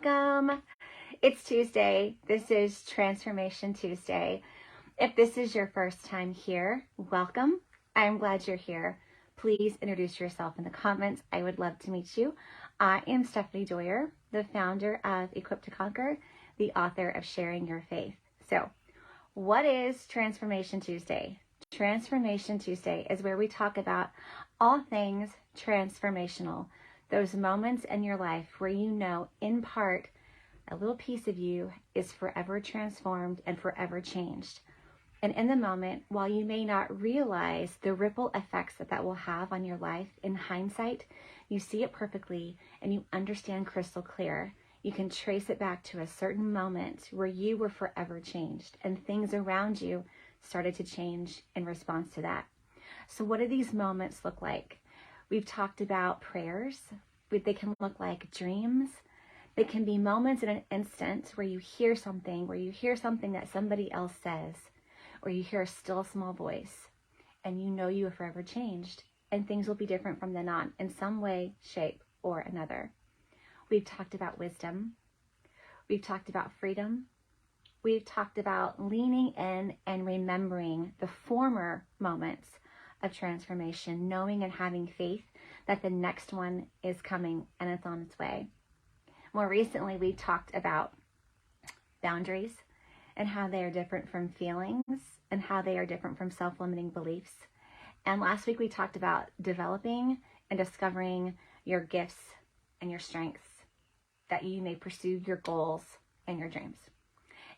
welcome. It's Tuesday. This is Transformation Tuesday. If this is your first time here, welcome. I'm glad you're here. Please introduce yourself in the comments. I would love to meet you. I am Stephanie Doyer, the founder of Equipped to Conquer, the author of Sharing Your Faith. So, what is Transformation Tuesday? Transformation Tuesday is where we talk about all things transformational. Those moments in your life where you know, in part, a little piece of you is forever transformed and forever changed. And in the moment, while you may not realize the ripple effects that will have on your life, in hindsight, you see it perfectly and you understand crystal clear. You can trace it back to a certain moment where you were forever changed and things around you started to change in response to that. So what do these moments look like? We've talked about prayers. They can look like dreams. They can be moments in an instant where you hear something that somebody else says, or you hear a still small voice, and you know you are forever changed, and things will be different from then on in some way, shape, or another. We've talked about wisdom. We've talked about freedom. We've talked about leaning in and remembering the former moments of transformation, knowing and having faith that the next one is coming and it's on its way. More recently, we talked about boundaries and how they are different from feelings and how they are different from self-limiting beliefs. And last week, we talked about developing and discovering your gifts and your strengths that you may pursue your goals and your dreams.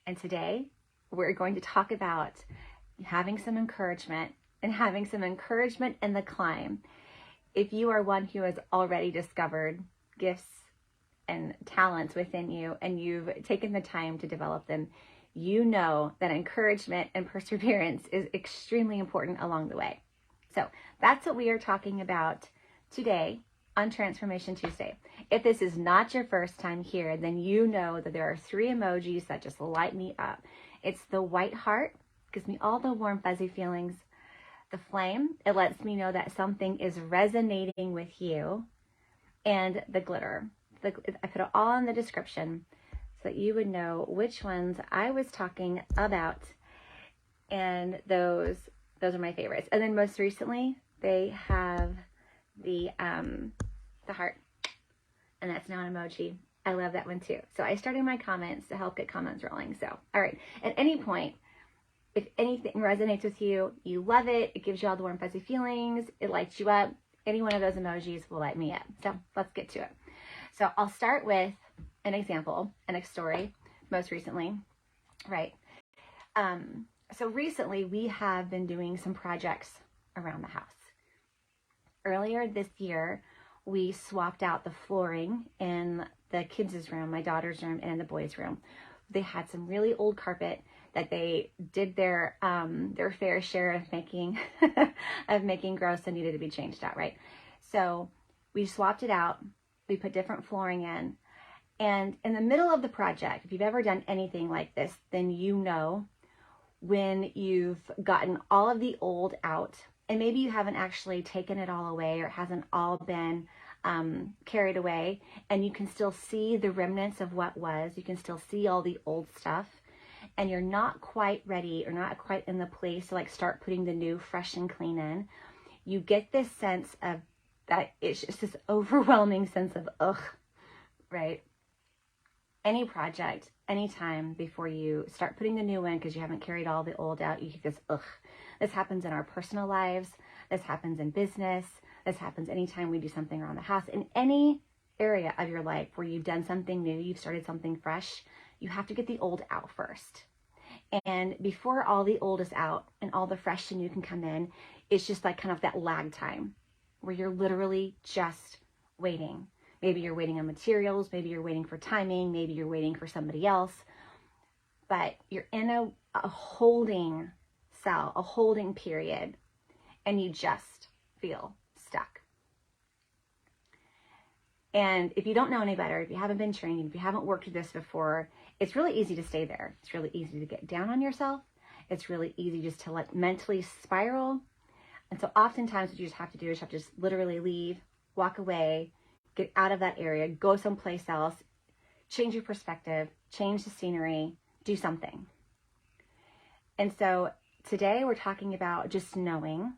And today, we're going to talk about having some encouragement and having some encouragement in the climb. If you are one who has already discovered gifts and talents within you and you've taken the time to develop them, you know that encouragement and perseverance is extremely important along the way. So that's what we are talking about today on Transformation Tuesday. If this is not your first time here, then you know that there are 3 emojis that just light me up. It's the white heart, gives me all the warm, fuzzy feelings. The flame, it lets me know that something is resonating with you. And the glitter. I put it all in the description so that you would know which ones I was talking about. And those are my favorites. And then most recently, they have the heart. And that's now an emoji. I love that one too. So I started my comments to help get comments rolling. So, all right. At any point, if anything resonates with you, you love it, it gives you all the warm, fuzzy feelings, it lights you up, any one of those emojis will light me up. So let's get to it. So I'll start with an example and a story most recently, right? So recently we have been doing some projects around the house. Earlier this year, we swapped out the flooring in the kids' room, my daughter's room, and in the boys' room. They had some really old carpet that they did their fair share of making gross and needed to be changed out, right? So we swapped it out. We put different flooring in. And in the middle of the project, if you've ever done anything like this, then you know when you've gotten all of the old out, and maybe you haven't actually taken it all away or it hasn't all been carried away, and you can still see the remnants of what was. You can still see all the old stuff. And you're not quite ready or not quite in the place to like start putting the new fresh and clean in, you get this sense of that it's just this overwhelming sense of ugh, right? Any project, anytime before you start putting the new in because you haven't carried all the old out, you get this ugh. This happens in our personal lives. This happens in business. This happens anytime we do something around the house. In any area of your life where you've done something new, you've started something fresh, you have to get the old out first. And before all the old is out and all the fresh and new can come in, it's just like kind of that lag time where you're literally just waiting. Maybe you're waiting on materials, maybe you're waiting for timing, maybe you're waiting for somebody else, but you're in a holding cell, a holding period, and you just feel stuck. And if you don't know any better, if you haven't been trained, if you haven't worked with this before, it's really easy to stay there. It's really easy to get down on yourself. It's really easy just to like mentally spiral. And so oftentimes what you just have to do is you have to just literally leave, walk away, get out of that area, go someplace else, change your perspective, change the scenery, do something. And so today we're talking about just knowing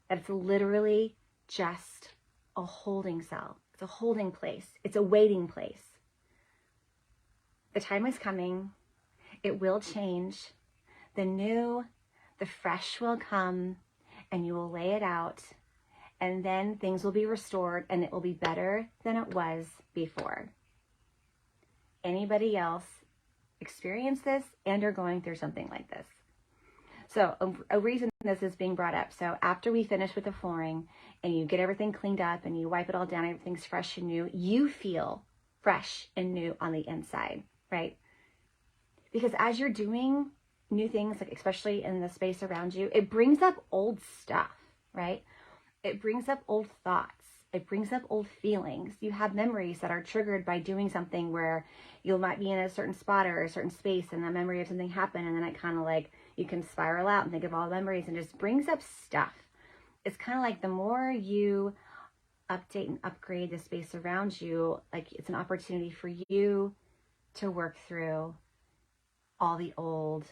that it's literally just a holding cell. It's a holding place. It's a waiting place. The time is coming. It will change. The new, the fresh will come, and you will lay it out, and then things will be restored, and it will be better than it was before. Anybody else experience this and are going through something like this? So a reason this is being brought up. So after we finish with the flooring and you get everything cleaned up and you wipe it all down, everything's fresh and new, you feel fresh and new on the inside, right? Because as you're doing new things, like especially in the space around you, it brings up old stuff, right? It brings up old thoughts. It brings up old feelings. You have memories that are triggered by doing something where you might be in a certain spot or a certain space and the memory of something happened, and then it kind of like, you can spiral out and think of all the memories and just brings up stuff. It's kind of like the more you update and upgrade the space around you, like it's an opportunity for you to work through all the old,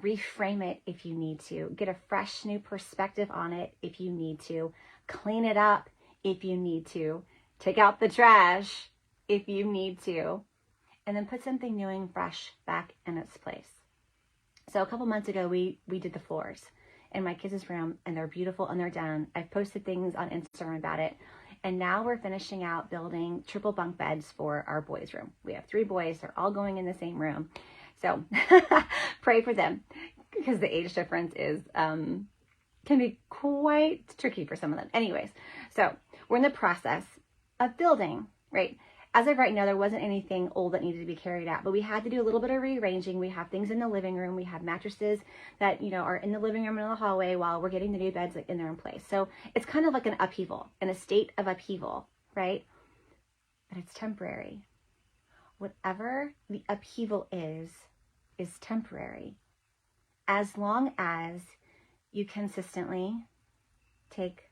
reframe it if you need to, get a fresh new perspective on it if you need to, clean it up if you need to, take out the trash if you need to, and then put something new and fresh back in its place. So a couple months ago, we did the floors in my kids' room, and they're beautiful and they're done. I've posted things on Instagram about it. And now we're finishing out building triple bunk beds for our boys' room. We have 3 boys. They're all going in the same room. So pray for them, because the age difference is can be quite tricky for some of them. Anyways, so we're in the process of building, right? As of right now, there wasn't anything old that needed to be carried out, but we had to do a little bit of rearranging. We have things in the living room. We have mattresses that, are in the living room and in the hallway while we're getting the new beds in there in place. So it's kind of like an upheaval, in a state of upheaval, right? But it's temporary. Whatever the upheaval is temporary, as long as you consistently take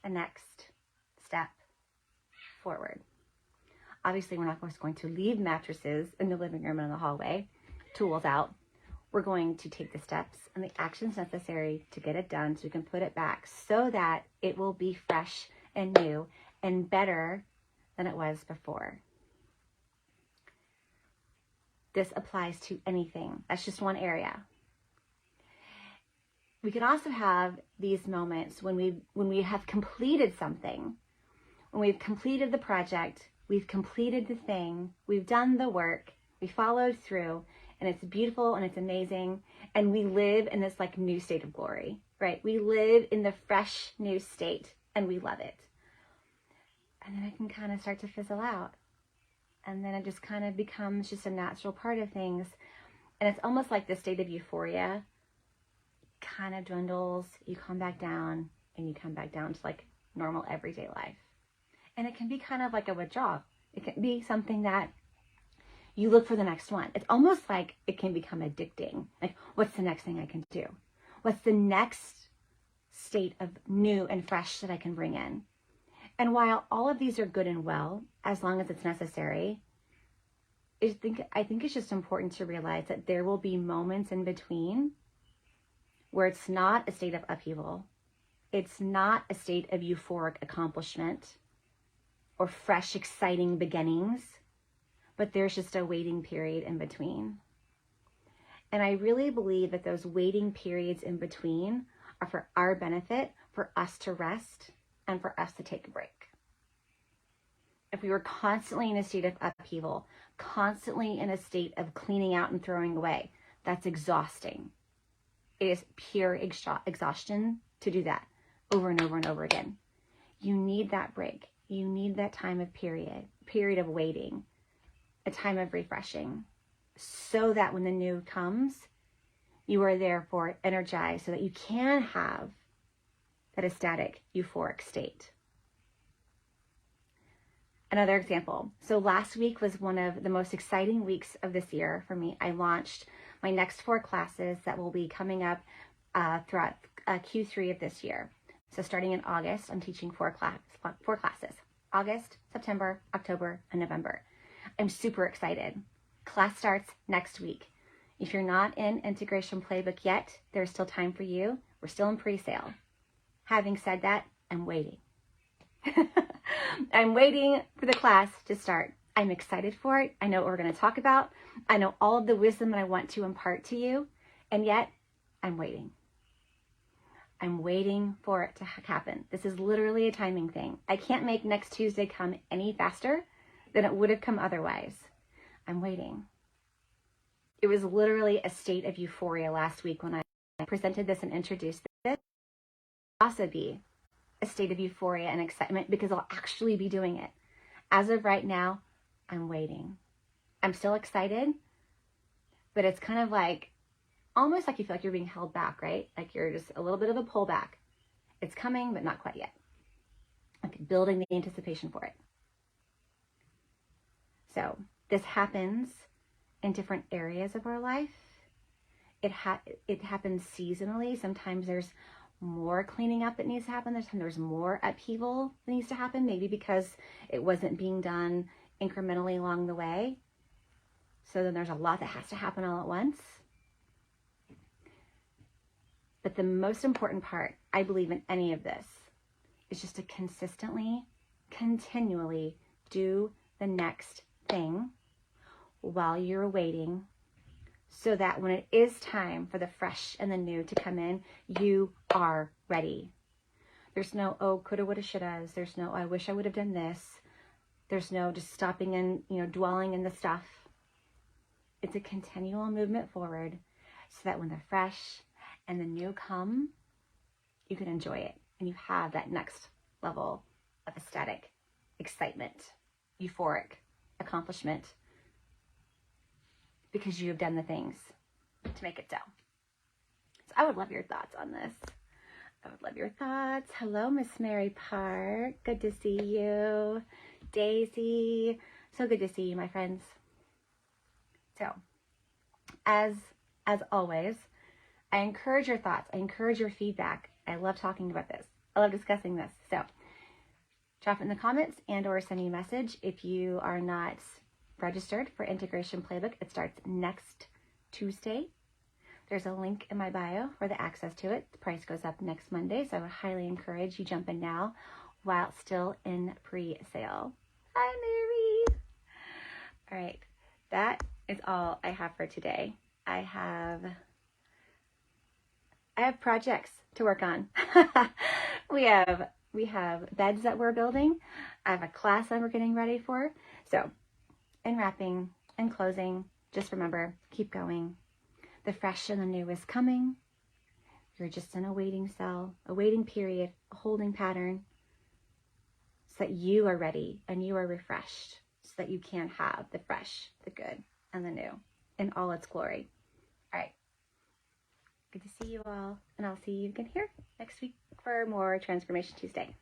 a next step forward. Obviously, we're not just going to leave mattresses in the living room and in the hallway, tools out. We're going to take the steps and the actions necessary to get it done so we can put it back so that it will be fresh and new and better than it was before. This applies to anything. That's just one area. We could also have these moments when we have completed something, when we've completed the project, we've completed the thing, we've done the work, we followed through, and it's beautiful and it's amazing, and we live in this like new state of glory, right? We live in the fresh new state and we love it. And then it can kind of start to fizzle out. And then it just kind of becomes just a natural part of things. And it's almost like the state of euphoria kind of dwindles, you come back down, and you come back down to like normal everyday life. And it can be kind of like a withdrawal. It can be something that you look for the next one. It's almost like it can become addicting. Like, what's the next thing I can do? What's the next state of new and fresh that I can bring in? And while all of these are good and well, as long as it's necessary, I think it's just important to realize that there will be moments in between where it's not a state of upheaval. It's not a state of euphoric accomplishment or fresh, exciting beginnings, but there's just a waiting period in between. And I really believe that those waiting periods in between are for our benefit, for us to rest, and for us to take a break. If we were constantly in a state of upheaval, constantly in a state of cleaning out and throwing away, that's exhausting. It is pure exhaustion to do that over and over and over again. You need that break. You need that time of period of waiting, a time of refreshing, so that when the new comes, you are therefore energized so that you can have that ecstatic, euphoric state. Another example. So last week was one of the most exciting weeks of this year for me. I launched my next 4 classes that will be coming up throughout Q3 of this year. So starting in August, I'm teaching 4 classes. August, September, October, and November. I'm super excited. Class starts next week. If you're not in Integration Playbook yet, there's still time for you. We're still in pre-sale. Having said that, I'm waiting. I'm waiting for the class to start. I'm excited for it. I know what we're going to talk about. I know all of the wisdom that I want to impart to you, and yet I'm waiting. I'm waiting for it to happen. This is literally a timing thing. I can't make next Tuesday come any faster than it would have come otherwise. I'm waiting. It was literally a state of euphoria last week when I presented this and introduced this. It'll also be a state of euphoria and excitement because I'll actually be doing it. As of right now, I'm waiting. I'm still excited, but it's kind of like, almost like you feel like you're being held back, right? Like you're just a little bit of a pullback. It's coming, but not quite yet. Like building the anticipation for it. So this happens in different areas of our life. It happens seasonally. Sometimes there's more cleaning up that needs to happen. There's more upheaval that needs to happen, maybe because it wasn't being done incrementally along the way. So then there's a lot that has to happen all at once. But the most important part, I believe, in any of this is just to consistently, continually do the next thing while you're waiting, so that when it is time for the fresh and the new to come in, you are ready. There's no, oh, coulda, woulda, shouldas. There's no, I wish I would have done this. There's no just stopping and, dwelling in the stuff. It's a continual movement forward so that when the fresh and the new come, you can enjoy it and you have that next level of ecstatic excitement, euphoric accomplishment, because you have done the things to make it so. So I would love your thoughts on this. I would love your thoughts. Hello, Miss Mary Park. Good to see you. Daisy. So good to see you, my friends. So, as always, I encourage your thoughts. I encourage your feedback. I love talking about this. I love discussing this. So, drop it in the comments and or send me a message. If you are not registered for Integration Playbook, it starts next Tuesday. There's a link in my bio for the access to it. The price goes up next Monday, so I would highly encourage you jump in now while it's still in pre-sale. Hi, Mary. All right, that is all I have for today. I have projects to work on. we have beds that we're building. I have a class that we're getting ready for. So, in wrapping and closing, just remember, keep going. The fresh and the new is coming. You're just in a waiting cell, a waiting period, a holding pattern, so that you are ready and you are refreshed, so that you can have the fresh, the good, and the new in all its glory. All right. Good to see you all, and I'll see you again here next week for more Transformation Tuesday.